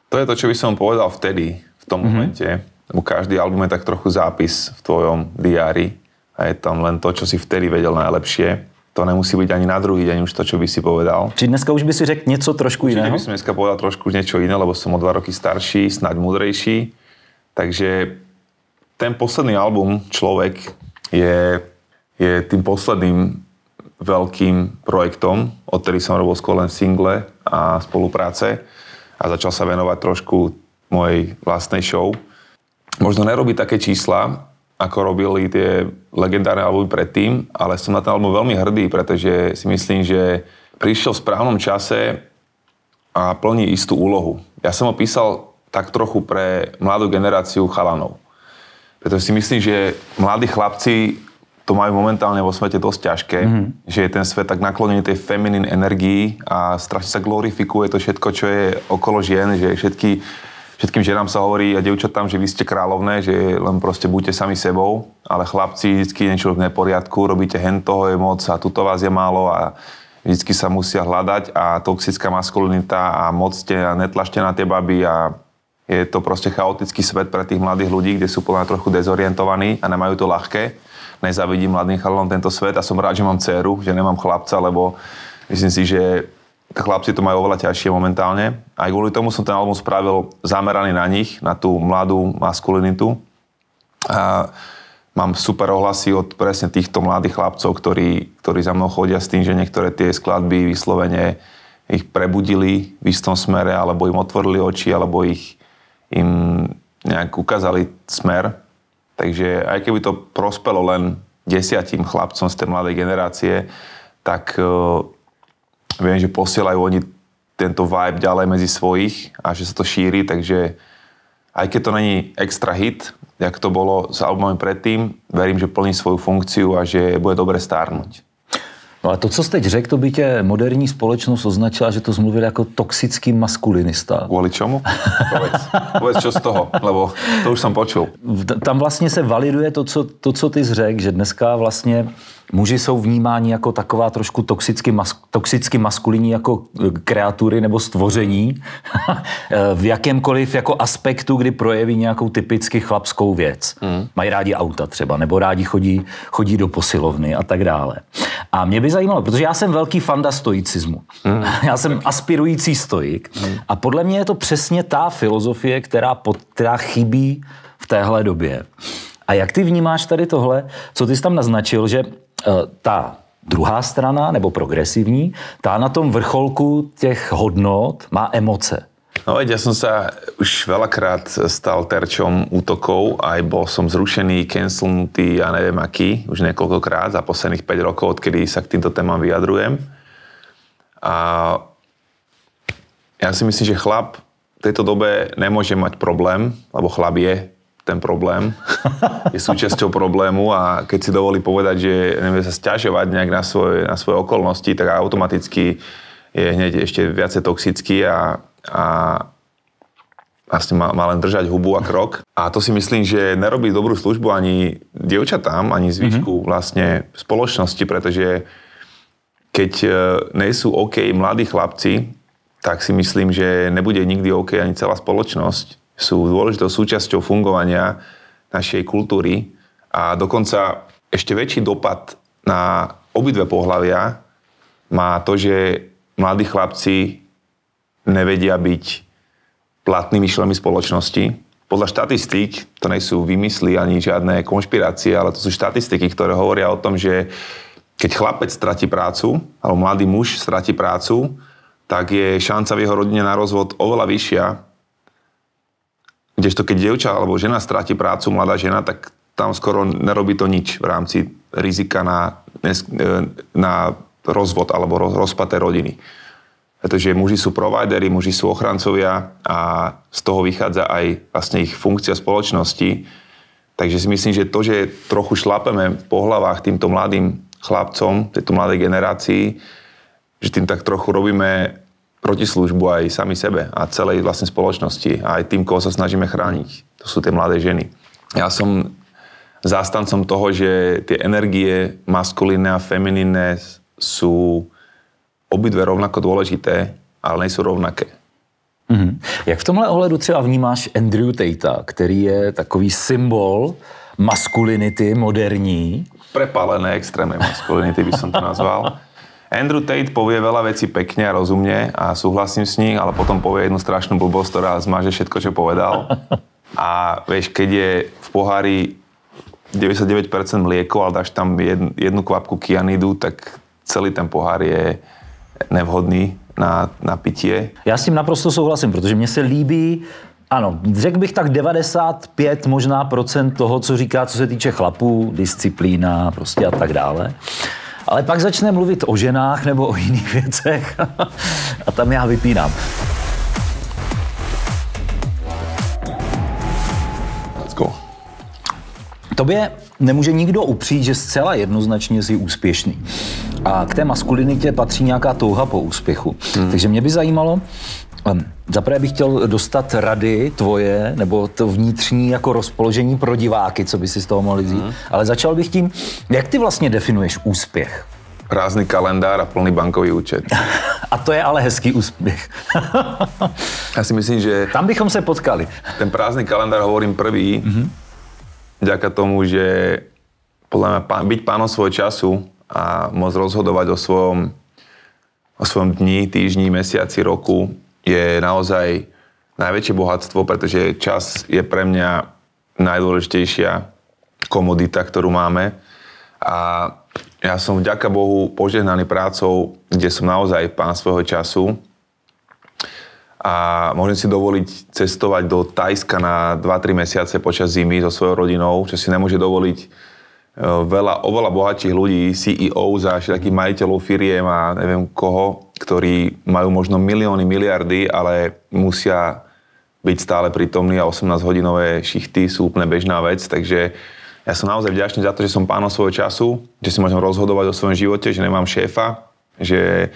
To je to, čo by som povedal vtedy, v tom momente. Lebo každý album je tak trochu zápis v tvojom diári a je tam len to, čo si vtedy vedel najlepšie. To nemusí byť ani na druhý deň už to, čo by si povedal. Či dneska už by si řekl něco trošku jiného? Určite by som dneska povedal trošku už niečo iné, lebo som o 2 roky starší, snáď múdrejší. Takže ten posledný album Človek je tým posledným veľkým projektom, odtedy som robil skôr len single a spolupráce a začal sa venovať trošku mojej vlastnej show. Možno nerobiť také čísla, ako robili tie legendárne albumy predtým, ale som na ten album veľmi hrdý, pretože si myslím, že prišiel v správnom čase a plní istú úlohu. Ja som ho písal tak trochu pre mladú generáciu chalanov. Pretože si myslím, že mladí chlapci to majú momentálne vo svete dosť ťažké, že je ten svet tak naklonený tej feminine energii a strašne sa glorifikuje to všetko, čo je okolo žien, že všetkým ženám sa hovorí a dievčatám, že vy ste kráľovné, že len proste buďte sami sebou, ale chlapci vždycky niečo v neporiadku, robíte toho je moc a tuto vás je málo a vždycky sa musia hľadať a toxická maskulinita a mocte a netlačte na tie baby a je to proste chaotický svet pre tých mladých ľudí, kde sú podľa mňa trochu dezorientovaní a nemajú to ľahké. Nezavidím mladým chalanom tento svet a som rád, že mám dcéru, že nemám chlapca, lebo myslím si, že chlapci to majú oveľa ťažšie momentálne. Aj kvôli tomu som ten album spravil zameraný na nich, na tú mladú maskulinitu. A mám super ohlasy od presne týchto mladých chlapcov, ktorí za mnou chodia s tým, že niektoré tie skladby vyslovene ich prebudili v istom smere, alebo im otvorili oči, alebo im nejak ukázali smer. Takže aj keby to prospelo len 10 chlapcom z tej mladej generácie, tak viem, že posielajú oni tento vibe ďalej medzi svojich a že sa to šíri, takže aj keď to není extra hit, jak to bolo s albumom predtým, verím, že plní svoju funkciu a že bude dobre stárnuť. No a to, co jste řekl, to by tě moderní společnost označila, že to zmluvil jako toxický maskulinista. Kvôli čomu? Povedz čo z toho, lebo to už som počul. Tam vlastně se validuje to, co ty jsi řekl, že dneska vlastně muži jsou vnímáni jako taková trošku toxicky maskulinní jako kreatury nebo stvoření v jakémkoliv jako aspektu, kdy projeví nějakou typicky chlapskou věc. Mají rádi auta třeba, nebo rádi chodí do posilovny a tak dále. A mě by zajímalo, protože já jsem velký fanda stoicismu. Já jsem aspirující stoik a podle mě je to přesně ta filozofie, která chybí v téhle době. A jak ty vnímáš tady tohle, co ty jsi tam naznačil, že ta druhá strana, nebo progresivní, tá na tom vrcholku těch hodnot má emoce. No veď, ja som sa už veľakrát stal terčom útokov, aj bol som zrušený, cancelnutý, ja neviem aký, už niekoľkokrát za posledných 5 rokov, odkedy sa k týmto témam vyjadrujem. A ja si myslím, že chlap v tejto dobe nemôže mať problém, lebo chlap je ten problém, je súčasťou problému a keď si dovolí povedať, že nevie sa sťažovať nejak na svoje okolnosti, tak automaticky je hneď ešte viacej toxický a vlastne má len držať hubu a krok. A to si myslím, že nerobí dobrú službu ani dievčatám, ani zvyšku vlastne spoločnosti, pretože keď nejsú OK mladí chlapci, tak si myslím, že nebude nikdy OK ani celá spoločnosť. Sú dôležitou súčasťou fungovania našej kultúry a dokonca ešte väčší dopad na obidve pohlavia má to, že mladí chlapci nevedia byť platnými členmi spoločnosti. Podľa štatistík, to nie sú vymysly ani žiadne konšpirácie, ale to sú štatistiky, ktoré hovoria o tom, že keď chlapec stratí prácu, alebo mladý muž stratí prácu, tak je šanca v jeho rodine na rozvod oveľa vyššia. Kdežto keď dievča alebo žena stratí prácu, mladá žena, tak tam skoro nerobí to nič v rámci rizika na rozvod alebo rozpad tej rodiny. Pretože muži sú provideri, muži sú ochrancovia a z toho vychádza aj vlastne ich funkcia spoločnosti. Takže si myslím, že to, že trochu šlapeme po hlavách týmto mladým chlapcom, tejto mladej generácii, že tým tak trochu robíme protislužbu aj sami sebe a celej vlastne spoločnosti a aj tým, koho sa snažíme chrániť. To sú tie mladé ženy. Ja som zástancom toho, že tie energie maskulínne a feminínne sú obidve rovnako dôležité, ale nejsou rovnaké. Jak v tomhle ohledu třeba vnímáš Andrew Tate, který je takový symbol maskulinity moderní? Prepálené extrémnej maskulinity by som to nazval. Andrew Tate povie veľa vecí pekne a rozumne a súhlasím s ním, ale potom povie jednu strašnú blbosť, ktorá zmaže všetko, čo povedal. A vieš, keď je v pohári 99% mlieko, ale dáš tam jednu kvapku kyanidu, tak celý ten pohár je nevhodný na pitie. Já s tím naprosto souhlasím, protože mně se líbí, ano, řekl bych tak 95 možná procent toho, co říká, co se týče chlapů, disciplína prostě a tak dále. Ale pak začne mluvit o ženách nebo o jiných věcech a tam já vypínám. Let's go. Tobě nemůže nikdo upřít, že zcela jednoznačně jsi úspěšný. A k té maskulinitě patří nějaká touha po úspěchu. Takže mě by zajímalo, zaprvé bych chtěl dostat rady tvoje, nebo to vnitřní jako rozpoložení pro diváky, co by si z toho mohli vzít. Ale začal bych tím, jak ty vlastně definuješ úspěch? Prázdny kalendár a plný bankový účet. A to je ale hezký úspěch. Ja si myslím, že Tam bychom se potkali. ten prázdny kalendár hovorím prvý, vďaka tomu, že podľa mňa byť pánom svojho času a môcť rozhodovať o svojom dni, týždni, mesiaci, roku je naozaj najväčšie bohatstvo, pretože čas je pre mňa najdôležitejšia komodita, ktorú máme. A ja som vďaka Bohu požehnaný prácou, kde som naozaj pán svojho času. A môžem si dovoliť cestovať do Thajska na 2-3 mesiace počas zimy so svojou rodinou, čo si nemôže dovoliť oveľa bohatších ľudí, CEO za všetkých majiteľov firiem a neviem koho, ktorí majú možno milióny, miliardy, ale musia byť stále prítomní a 18-hodinové šichty sú úplne bežná vec. Takže ja som naozaj vďačný za to, že som pánom svojho času, že si môžem rozhodovať o svojom živote, že nemám šéfa, že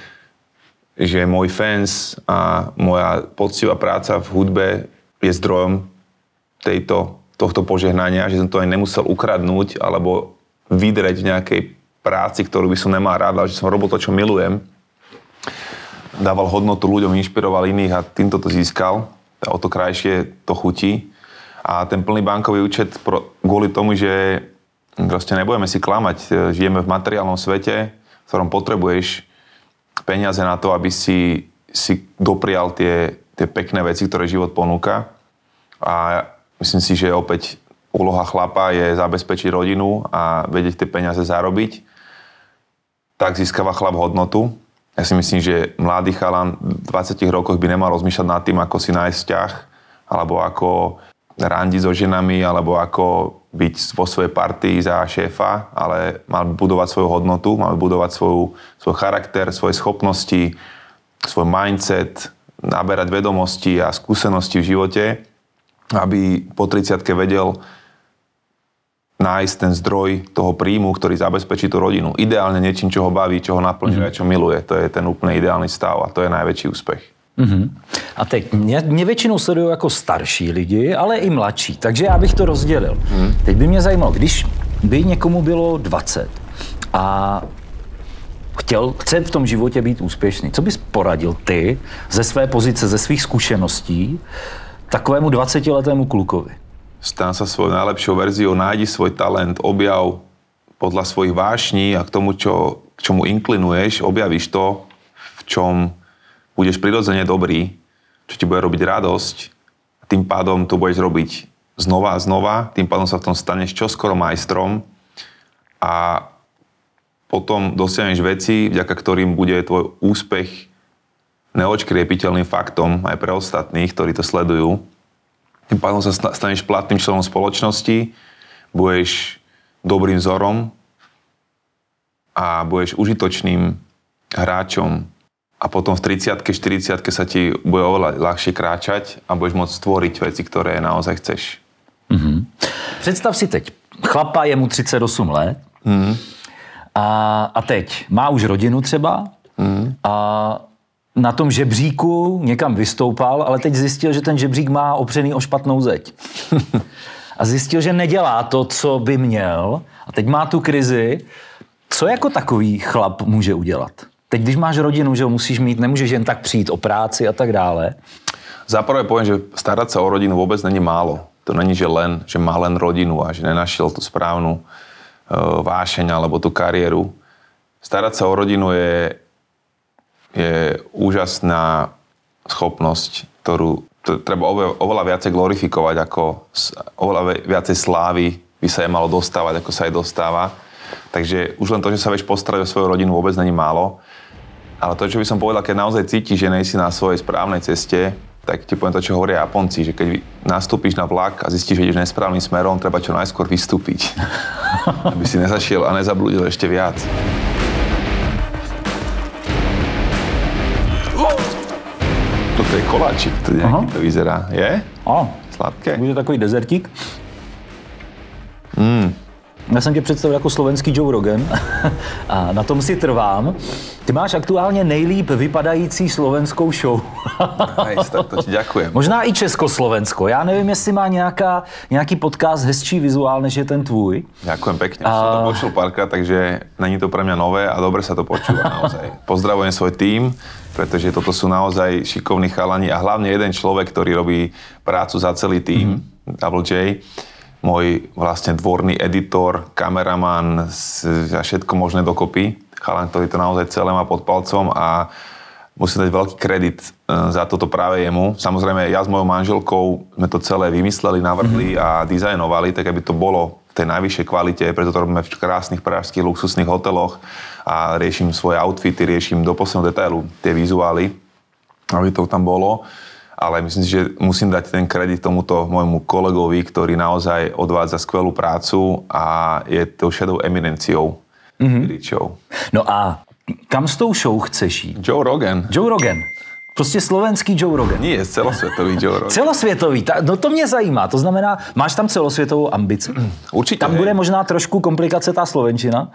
môj fans a moja poctivá práca v hudbe je zdrojom tohto požehnania, že som to aj nemusel ukradnúť alebo vydreť v nejakej práci, ktorú by som nemal rád, ale že som robil to, čo milujem. Dával hodnotu ľuďom, inšpiroval iných a týmto to získal. O to krajšie to chutí. A ten plný bankový účet kvôli tomu, že proste nebudeme si klamať. Žijeme v materiálnom svete, v ktorom potrebuješ peniaze na to, aby si doprial tie pekné veci, ktoré život ponúka. A myslím si, že opäť úloha chlapa je zabezpečiť rodinu a vedieť tie peniaze zarobiť. Tak získava chlap hodnotu. Ja si myslím, že mladý chalan v 20 rokoch by nemal rozmýšľať nad tým, ako si nájsť vzťah, alebo ako randiť so ženami, alebo ako byť vo svojej partii za šéfa, ale mal budovať svoju hodnotu, mal budovať svoj charakter, svoje schopnosti, svoj mindset, naberať vedomosti a skúsenosti v živote, aby po 30-ke vedel nájsť ten zdroj toho príjmu, ktorý zabezpečí tú rodinu. Ideálne niečím, čo ho baví, čo ho naplňuje, čo miluje. To je ten úplne ideálny stav a to je najväčší úspech. A teď, mě většinou sledují jako starší lidi, ale i mladší, takže já bych to rozdělil. Teď by mě zajímalo, když by někomu bylo 20 a chce v tom životě být úspěšný, co bys poradil ty ze své pozice, ze svých zkušeností takovému 20letému klukovi? Stan sa svojou najlepšou verziou, nájdi svoj talent, objav podľa svojich vášní a k tomu, k čomu inklinuješ, objavíš to, v čom budeš prirodzene dobrý, čo ti bude robiť radosť, tým pádom to budeš robiť znova a znova, tým pádom sa v tom staneš čoskoro majstrom a potom dosiahneš veci, vďaka ktorým bude tvoj úspech neodškriepiteľným faktom aj pre ostatných, ktorí to sledujú. Tým pádom sa staneš platným členom spoločnosti, budeš dobrým vzorom a budeš užitočným hráčom. A potom v 30-ke, 40-ke sa ti bude oveľa ľahšie kráčať a budeš môcť stvoriť veci, ktoré naozaj chceš. Představ si teď, chlapa je mu 38 let a teď má už rodinu třeba a na tom žebříku někam vystoupal, ale teď zjistil, že ten žebřík má opřený o špatnou zeď. A zjistil, že nedělá to, co by měl a teď má tu krizi. Co jako takový chlap může udělat? Teď, když máš rodinu, že ho musíš mít, nemůžeš jen tak přijít o práci a tak dále. Zaprvé poviem, že starať sa o rodinu vôbec není málo. To není, že má len rodinu a že nenašiel tú správnu vášeň alebo tú kariéru. Starať sa o rodinu je úžasná schopnosť, ktorú treba oveľa viacej glorifikovať, ako oveľa viacej slávy by sa jej malo dostávať, ako sa jej dostáva. Takže už len to, že sa vieš postarať o svoju rodinu, vôbec není málo. Ale to, čo by som povedal, keď naozaj cítiš, že nejsi na svojej správnej ceste, tak ti poviem to, čo hovoria Japonci, že keď nastúpiš na vlak a zistíš, že ideš nesprávnym smerom, treba čo najskôr vystúpiť. Aby si nezašiel a nezablúdil ešte viac. Toto je koláčik, to nejaký to vyzerá. Je? Sladké? Bude takový dezertík. Já jsem tě představil jako slovenský Joe Rogan a na tom si trvám. Ty máš aktuálně nejlíp vypadající slovenskou show. Nice, tak to ti ďakujem. Možná i Československo. Já nevím, jestli má nějaký podcast hezčí vizuál, než je ten tvůj. Ďakujem pekne. Už som to počul párkrát, takže není to pre mňa nové a dobre sa to počúva naozaj. Pozdravujem svoj tím, pretože toto sú naozaj šikovní chalani a hlavne jeden človek, ktorý robí prácu za celý tím, Double J. Môj vlastne dvorný editor, kameraman a všetko možné dokopy. Chalan, ktorý to naozaj celé má pod palcom a musím dať veľký kredit za toto práve jemu. Samozrejme, ja s mojou manželkou sme to celé vymysleli, navrhli a dizajnovali, tak aby to bolo v tej najvyššej kvalite, preto to robíme v krásnych pražských luxusných hoteloch a riešim svoje outfity, riešim do posledného detailu tie vizuály, aby to tam bolo. Ale myslím si, že musím dať ten kredit tomuto môjmu kolegovi, ktorý naozaj odvádza skvelú prácu a je tou šedou eminenciou. No a kam s tou show chceš jít? Joe Rogan. Joe Rogan. Prostě slovenský Joe Rogan. Nie, celosvětový Joe Rogan. Celosvětový, no to mě zajímá. To znamená, máš tam celosvětovou ambici? Určite. Tam bude možná trošku komplikace tá slovenčina.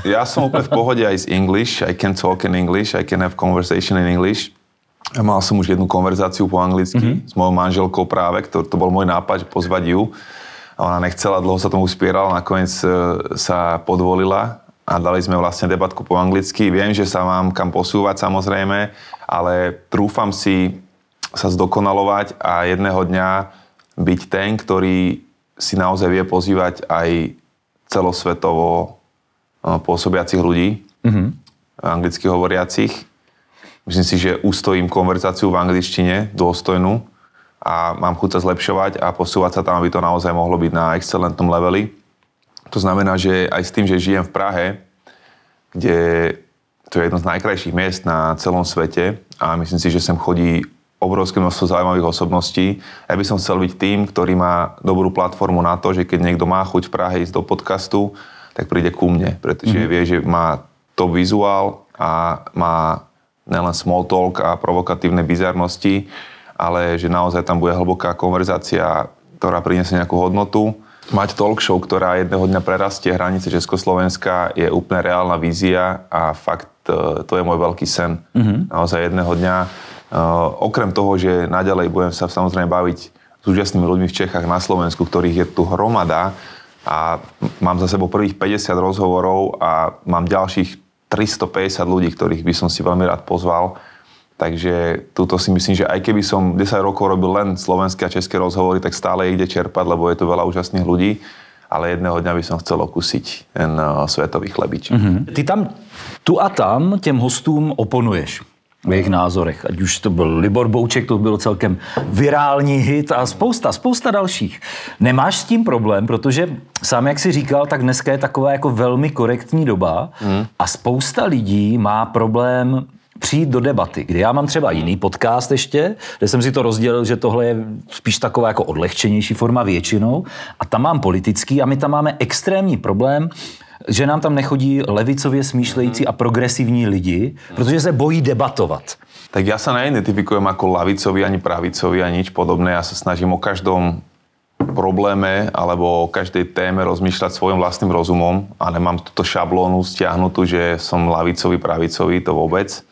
Ja som úplne v pohode aj z English. I can talk in English, I can have conversation in English. Mal som už jednu konverzáciu po anglicky s mojou manželkou práve, to bol môj nápad, že pozvať ju. A ona nechcela, dlho sa tomu spierala, nakoniec sa podvolila a dali sme vlastne debatku po anglicky. Viem, že sa mám kam posúvať samozrejme, ale trúfam si sa zdokonalovať a jedného dňa byť ten, ktorý si naozaj vie pozývať aj celosvetovo pôsobiacich ľudí, anglicky hovoriacich. Myslím si, že ustojím konverzáciu v angličtine dôstojnú a mám chuť sa zlepšovať a posúvať sa tam, aby to naozaj mohlo byť na excelentnom leveli. To znamená, že aj s tým, že žijem v Prahe, kde to je jedno z najkrajších miest na celom svete a myslím si, že sem chodí obrovské množstvo zaujímavých osobností. Ja by som chcel byť tým, ktorý má dobrú platformu na to, že keď niekto má chuť v Prahe ísť do podcastu, tak príde ku mne, pretože vie, že má top vizuál a má nielen small talk a provokatívne bizarnosti, ale že naozaj tam bude hlboká konverzácia, ktorá priniesie nejakú hodnotu. Mať talk show, ktorá jedného dňa prerastie hranice Československa, je úplne reálna vízia a fakt to je môj veľký sen. Naozaj jedného dňa. Okrem toho, že naďalej budem sa samozrejme baviť s úžasnými ľuďmi v Čechách, na Slovensku, ktorých je tu hromada a mám za sebou prvých 50 rozhovorov a mám ďalších 350 ľudí, ktorých by som si veľmi rád pozval. Takže túto si myslím, že aj keby som 10 rokov robil len slovenské a české rozhovory, tak stále ide čerpať, lebo je tu veľa úžasných ľudí. Ale jedného dňa by som chcel okusiť ten svetový chlebič. Ty tam tu a tam těm hostům oponuješ v jejich názorech. Ať už to byl Libor Bouček, to byl celkem virální hit a spousta dalších. Nemáš s tím problém, protože sám, jak jsi říkal, tak dneska je taková jako velmi korektní doba a spousta lidí má problém přijít do debaty, kdy já mám třeba jiný podcast ještě, kde jsem si to rozdělil, že tohle je spíš taková jako odlehčenější forma většinou a tam mám politický a my tam máme extrémní problém, že nám tam nechodí levicově smýšlející a progresivní lidi, protože se bojí debatovat. Tak ja sa neidentifikujem ako lavicový, ani pravicový, ani nič podobné. Ja sa snažím o každom probléme alebo o každej téme rozmýšľať svojim vlastným rozumom a nemám túto šablónu stiahnutú, že som lavicový, pravicový, to vôbec.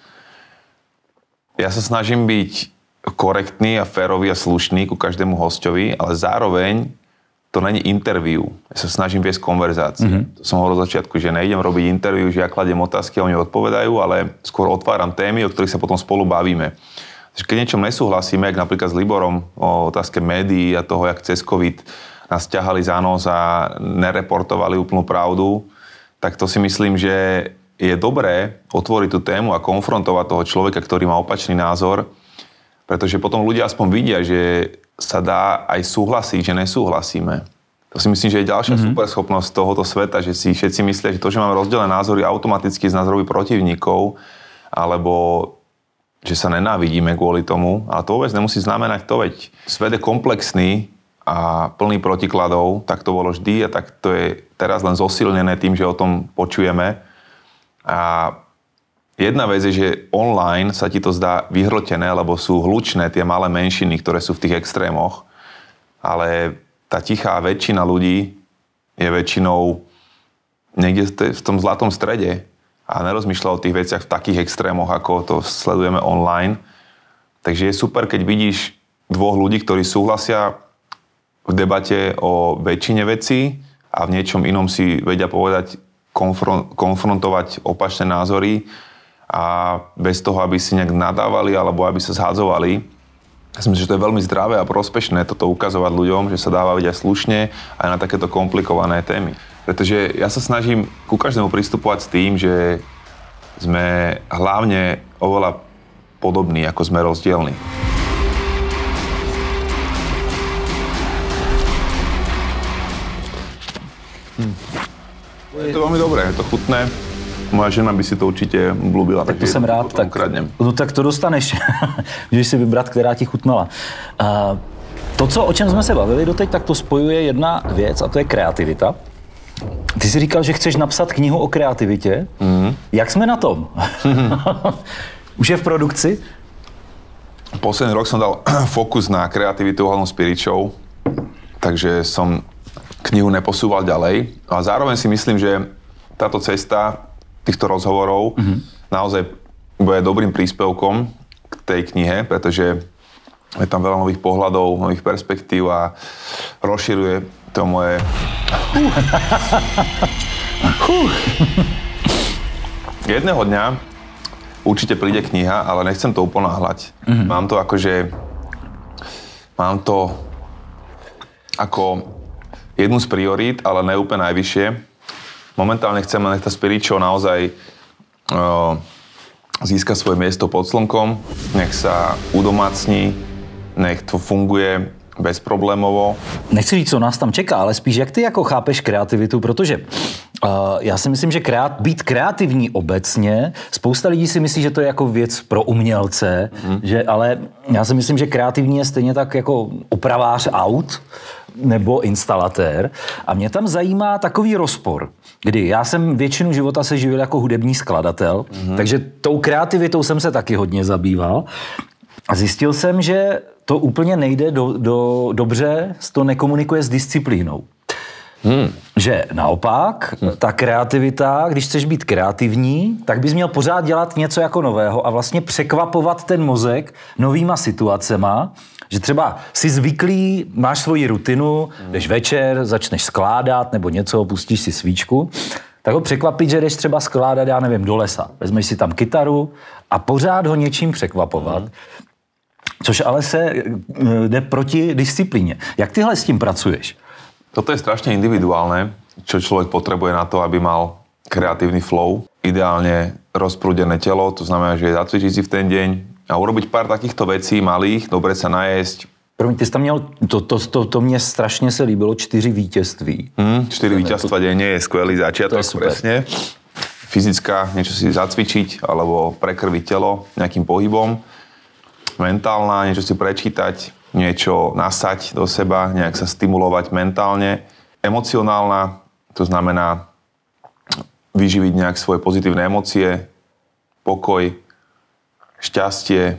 Ja sa snažím byť korektný a férový a slušný ku každému hosťovi, ale zároveň to není interview. Ja sa snažím viesť konverzácie. To som hovoril od začiatku, že nejdem robiť interview, že ja kladiem otázky a oni odpovedajú, ale skôr otváram témy, o ktorých sa potom spolu bavíme. Takže keď niečom nesúhlasíme, jak napríklad s Liborom o otázke médií a toho, jak cez COVID nás ťahali za nos a nereportovali úplnú pravdu, tak to si myslím, že je dobré otvoriť tú tému a konfrontovať toho človeka, ktorý má opačný názor, pretože potom ľudia aspoň vidia, že sa dá aj súhlasiť, že nesúhlasíme. To si myslím, že je ďalšia superschopnosť tohoto sveta, že si všetci myslia, že to, že máme rozdelené názory, automaticky z nás robí protivníkov, alebo že sa nenávidíme kvôli tomu. Ale to vôbec nemusí znamenať to, veď svet je komplexný a plný protikladov, tak to bolo vždy a tak to je teraz len zosilnené tým, že o tom počujeme. A jedna vec je, že online sa ti to zdá vyhrltené, lebo sú hlučné tie malé menšiny, ktoré sú v tých extrémoch, ale tá tichá väčšina ľudí je väčšinou niekde v tom zlatom strede a nerozmýšľa o tých veciach v takých extrémoch, ako to sledujeme online. Takže je super, keď vidíš dvoch ľudí, ktorí súhlasia v debate o väčšine vecí a v niečom inom si vedia povedať, konfrontovať opačné názory a bez toho, aby si nejak nadávali alebo aby sa zhadzovali. Ja si myslím, že to je veľmi zdravé a prospešné toto ukazovať ľuďom, že sa dáva byť aj slušne aj na takéto komplikované témy. Pretože ja sa snažím ku každému pristupovať s tým, že sme hlavne oveľa podobní, ako sme rozdielni. Je to veľmi dobré, je to chutné. Moja žena by si to určitě blubila. Tak to jsem rád. Tak, no tak to dostaneš. Můžeš si vybrat, která ti chutnala. O čem jsme se bavili doteď, tak to spojuje jedna věc a to je kreativita. Ty jsi říkal, že chceš napsat knihu o kreativitě. Jak jsme na tom? Už je v produkci? Posledný rok som dal fokus na kreativitu ohľadom Spirit Show, takže som knihu neposúval ďalej. A zároveň si myslím, že táto cesta týchto rozhovorov naozaj bude dobrým príspevkom k tej knihe, pretože je tam veľa nových pohľadov, nových perspektív a rozširuje to moje... Jedného dňa určite príde kniha, ale nechcem to uponáhľať. Mám to ako jednu z priorít, ale neúplne najvyššie. Momentálne chcem, nech tá Spirit Show naozaj získa svoje miesto pod slnkom, nech sa udomácní, nech to funguje bezproblémovo. Nechci říct, co nás tam čeká, ale spíš, jak ty jako chápeš kreativitu, protože já si myslím, že být kreativní obecně, spousta lidí si myslí, že to je jako věc pro umělce, ale já si myslím, že kreativní je stejně tak jako opravář aut nebo instalatér. A mě tam zajímá takový rozpor, kdy já jsem většinu života se živil jako hudební skladatel, takže tou kreativitou jsem se taky hodně zabýval. A zjistil jsem, že to úplně nejde dobře, to nekomunikuje s disciplínou. Že naopak, ta kreativita, když chceš být kreativní, tak bys měl pořád dělat něco jako nového a vlastně překvapovat ten mozek novýma situacema, že třeba jsi zvyklý, máš svoji rutinu, jdeš večer, začneš skládat nebo něco, pustíš si svíčku, tak ho překvapit, že jdeš třeba skládat, já nevím, do lesa. Vezmeš si tam kytaru a pořád ho něčím překvapovat. Což ale se jde proti disciplíně. Jak tyhle s tím pracuješ? Toto je strašne individuálne, čo človek potrebuje na to, aby mal kreatívny flow. Ideálne rozprúdené telo, to znamená, že zacvičiť si v ten deň a urobiť pár takýchto vecí malých, dobre sa najesť. Promiň, ty jsi tam měl, to mně strašně se líbilo, 4 vítězství. 4 víťazstva denne je skvelý začiatok, presne. Fyzická, niečo si zacvičiť, alebo prekrviť telo nejakým pohybom. Mentálna, niečo si prečítať, niečo nasať do seba, nejak sa stimulovať mentálne. Emocionálna, to znamená vyživiť nejak svoje pozitívne emócie, pokoj, šťastie.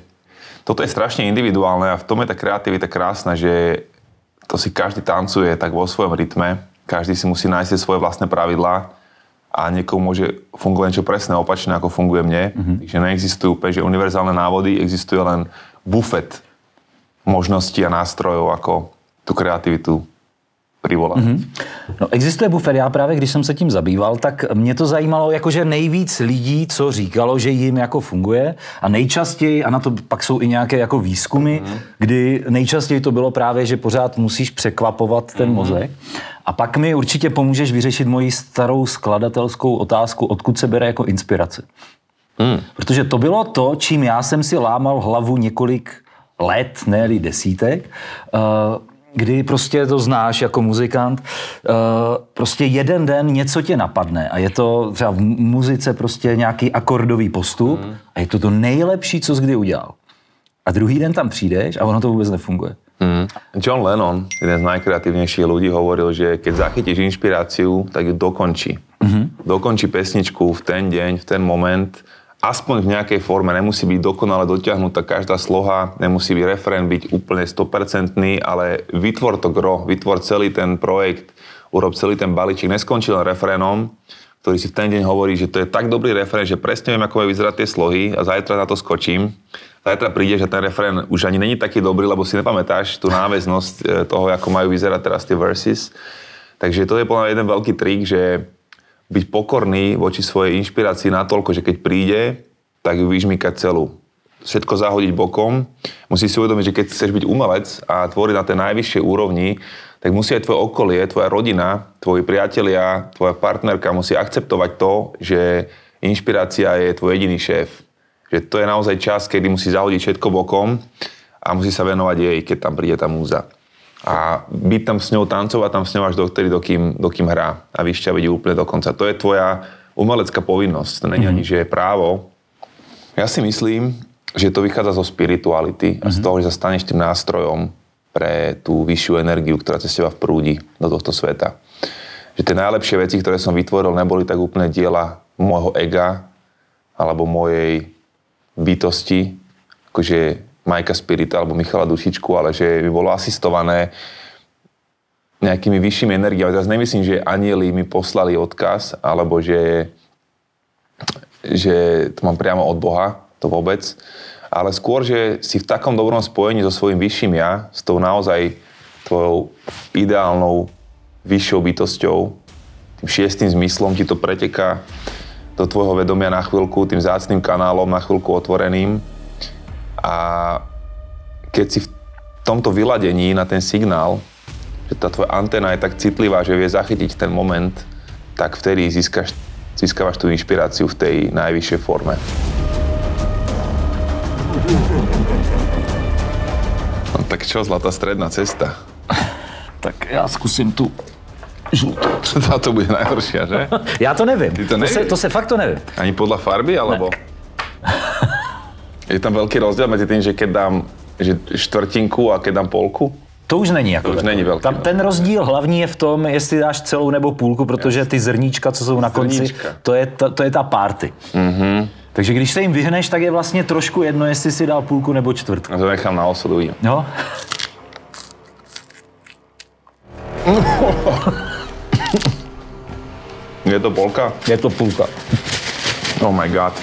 Toto je strašne individuálne a v tom je tá kreativita krásna, že to si každý tancuje tak vo svojom rytme. Každý si musí nájsť svoje vlastné pravidlá a niekomu môže fungovať niečo presne opačné, ako funguje mne. Takže neexistujú úplne, že univerzálne návody, existuje len bufet možností a nástrojov, ako tu kreativitu privolat. No, existuje bufet, já právě, když jsem se tím zabýval, tak mě to zajímalo, jakože nejvíc lidí, co říkalo, že jim jako funguje a nejčastěji, a na to pak jsou i nějaké jako výzkumy, kdy nejčastěji to bylo právě, že pořád musíš překvapovat ten mozek. A pak mi určitě pomůžeš vyřešit moji starou skladatelskou otázku, odkud se bere jako inspirace. Protože to bylo to, čím já jsem si lámal hlavu několik let, ne-li desítek, kdy prostě to znáš jako muzikant, prostě jeden den něco tě napadne a je to třeba v muzice prostě nějaký akordový postup a je to nejlepší, co jsi kdy udělal. A druhý den tam přijdeš a ono to vůbec nefunguje. John Lennon, jeden z najkreatívnejších ľudí, hovoril, že keď zachytíš inšpiráciu, tak ju dokončí. Dokončí pesničku v ten deň, v ten moment, aspoň v nejakej forme. Nemusí byť dokonale dotiahnutá každá sloha, nemusí byť refrén byť úplne 100%, ale vytvor to gro, vytvor celý ten projekt, urob celý ten balíček. Neskončí len refrénom, ktorý si v ten deň hovorí, že to je tak dobrý refrén, že presne viem, ako majú vyzerať tie slohy a zajtra na to skočím. Zajtra príde, že ten refrén už ani není taký dobrý, lebo si nepamätáš tú náväznosť toho, ako majú vyzerať teraz tie verses. Takže to je podľa mňa jeden veľký trik, že byť pokorný voči svojej inšpirácii natoľko, že keď príde, tak ju vyžmýkať celú. Všetko zahodiť bokom. Musíš si uvedomiť, že keď chceš byť umelec a tvoriť na tej najvyššej úrovni, tak musí aj tvoje okolie, tvoja rodina, tvoji priatelia, tvoja partnerka musí akceptovať to, že inšpirácia je tvoj jediný šéf. Že to je naozaj čas, kedy musí zahodiť všetko bokom a musí sa venovať jej, keď tam príde tá múza. A byť tam s ňou, tancovať tam s ňou až dovtedy, dokým hrá a vyšťaviť ju úplne do konca. To je tvoja umelecká povinnosť, to nie je ani, že je právo. Ja si myslím, že to vychádza zo spirituality a z toho, že sa staneš tým nástrojom pre tú vyššiu energiu, ktorá cez teba vprúdi do tohto sveta. Že tie najlepšie veci, ktoré som vytvoril, neboli tak úplne diela môjho ega alebo mojej bytosti, akože Majka Spirita alebo Michala Dušičku, ale že by bolo asistované nejakými vyššími energiami. Teraz nemyslím, že anjeli mi poslali odkaz, alebo že to mám priamo od Boha, to vôbec. Ale skôr, že si v takom dobrom spojení so svojím vyšším ja, s tou naozaj tvojou ideálnou vyššou bytosťou, tým šiestým zmyslom ti to preteká do tvojho vedomia na chvíľku, tým vzácnym kanálom na chvíľku otvoreným. A keď si v tomto vyladení na ten signál, že tá tvoja anténa je tak citlivá, že vie zachytiť ten moment, tak vtedy získavaš tú inšpiráciu v tej najvyššej forme. No tak čo, zlatá stredná cesta? Tak já zkusím tu žlutou. To bude najhoršia, že? Já to nevím. Ty to nevíš? To se fakt to nevím. Ani podľa farby, alebo? Je tam veľký rozdiel medzi tým, že keď dám štvrtinku a keď dám polku? To už není jako. To už není velký. Tam ten rozdíl hlavní je v tom, jestli dáš celou nebo půlku, protože ty zrníčka, co jsou na konci, to je ta party. Takže když se jim vyhneš, tak je vlastně trošku jedno, jestli si dal půlku nebo čtvrtku. A to nechám na osudu. No. Je to polka? Je to půlka. Oh my god.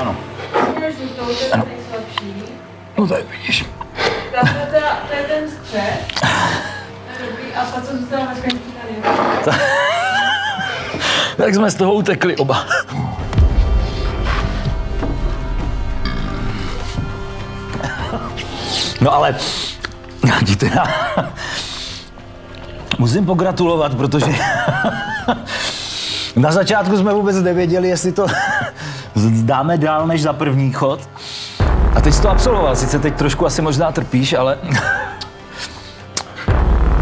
Ano. Ano. Nejslabší. No tak vidíš. To je ten střed. A pak co zůstalo ve skončí tady. Tak jsme z toho utekli oba. No ale já ti teda musím pogratulovat, protože na začátku jsme vůbec nevěděli, jestli to dáme dál než za první chod. A teď jsi to absolvoval, sice teď trošku asi možná trpíš, ale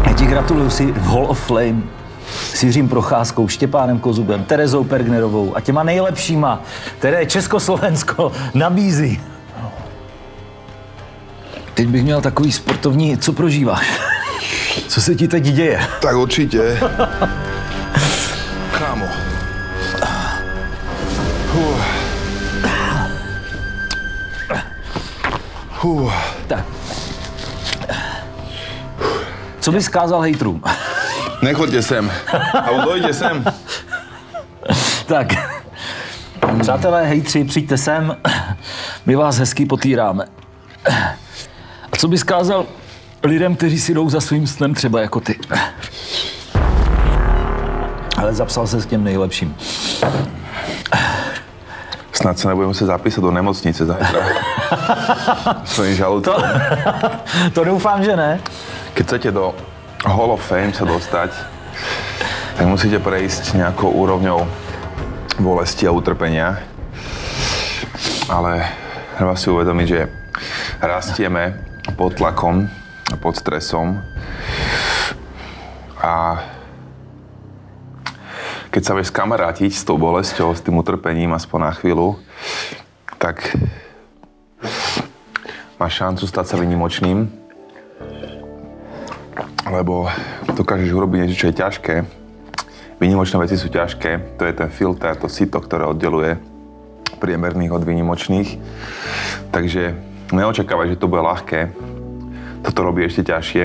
já ti gratuluju, si v Hall of Flame s Jiřím Procházkou, Štěpánem Kozubem, Terezou Pergnerovou a těma nejlepšíma, které Československo nabízí. Teď bych měl takový sportovní, co prožíváš? Co se ti teď děje? Tak určitě. Kámo. Tak. Co bys vzkázal hejtrům? Nechoďte sem. Alebo dojďte sem. Tak. Přátelé, hejtři, přijďte sem. My vás hezky potýráme. A co bys vzkázal lidem, kteří si jdou za svým snem, třeba jako ty? Ale zapsal se s těm nejlepším. Snad sa nebudem musieť zapísať do nemocnice zajtra. Svojím žalúdkom. To doufám, že ne. Keď chcete do Hall of Fame sa dostať, tak musíte prejsť nejakou úrovňou bolesti a utrpenia. Ale treba si uvedomiť, že rastieme pod tlakom a pod stresom. A keď sa vieš skamarátiť s tou bolesťou, s tým utrpením aspoň na chvíľu, tak máš šancu stať sa výnimočným, lebo dokážeš urobiť niečo, čo je ťažké. Výnimočné veci sú ťažké, to je ten filter, to sito, ktoré oddeluje priemerných od výnimočných. Takže neočakávaj, že to bude ľahké. Toto robí ešte ťažšie.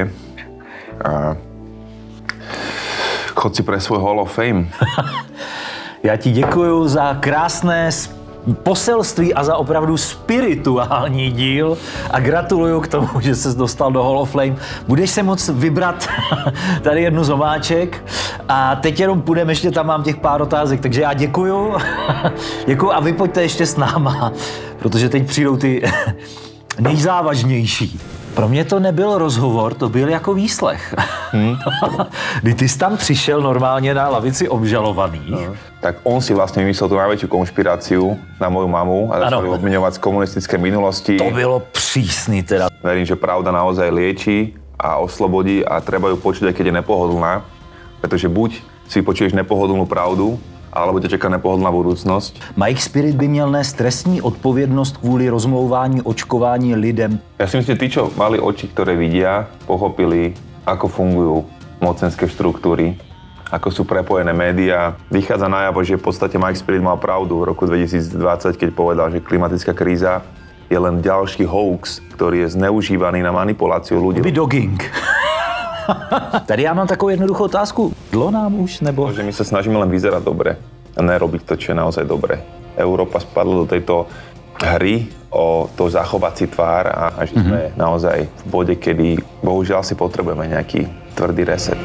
A chod si pre svoj Hall of Fame. Já ti děkuju za krásné poselství a za opravdu spirituální díl a gratuluju k tomu, že ses dostal do Hall of Fame. Budeš se moct vybrat tady jednu z omáček a teď jenom půjdeme, ještě tam mám těch pár otázek, takže já děkuju. Děkuju a vy pojďte ještě s náma, protože teď přijdou ty nejzávažnější. Pro mě to nebyl rozhovor, to byl jako výslech. Kdy ty jsi tam přišel normálně na lavici obžalovaných. Tak on si vlastne vymyslel tú najväčšiu konšpiráciu na moju mamu a začal ju obviňovať z komunistické minulosti. To bylo přísný teda. Verím, že pravda naozaj lieči a oslobodí a treba ju počuť, aj keď je nepohodlná. Pretože buď si počuješ nepohodlnú pravdu, alebo tě čeká nepohodlná budoucnost. Mike Spirit by měl nést trestní odpovědnost kvůli rozmlouvání očkování lidem. Ja si myslím, že tí, čo mali oči, ktoré vidia, pochopili, ako fungujú mocenské štruktúry, ako sú prepojené médiá. Vychádza najavo, že v podstate Mike Spirit mal pravdu v roku 2020, keď povedal, že klimatická kríza je len ďalší hoax, ktorý je zneužívaný na manipuláciu ľudí. Dogging. Tady já mám takovou jednoduchou otázku. Dlo nám už, nebo? Že my sa snažíme len vyzerať dobre a nerobiť to, čo je naozaj dobre. Európa spadla do tejto hry o to zachovať si tvár a že sme naozaj v bode, kedy bohužiaľ si potrebujeme nejaký tvrdý reset.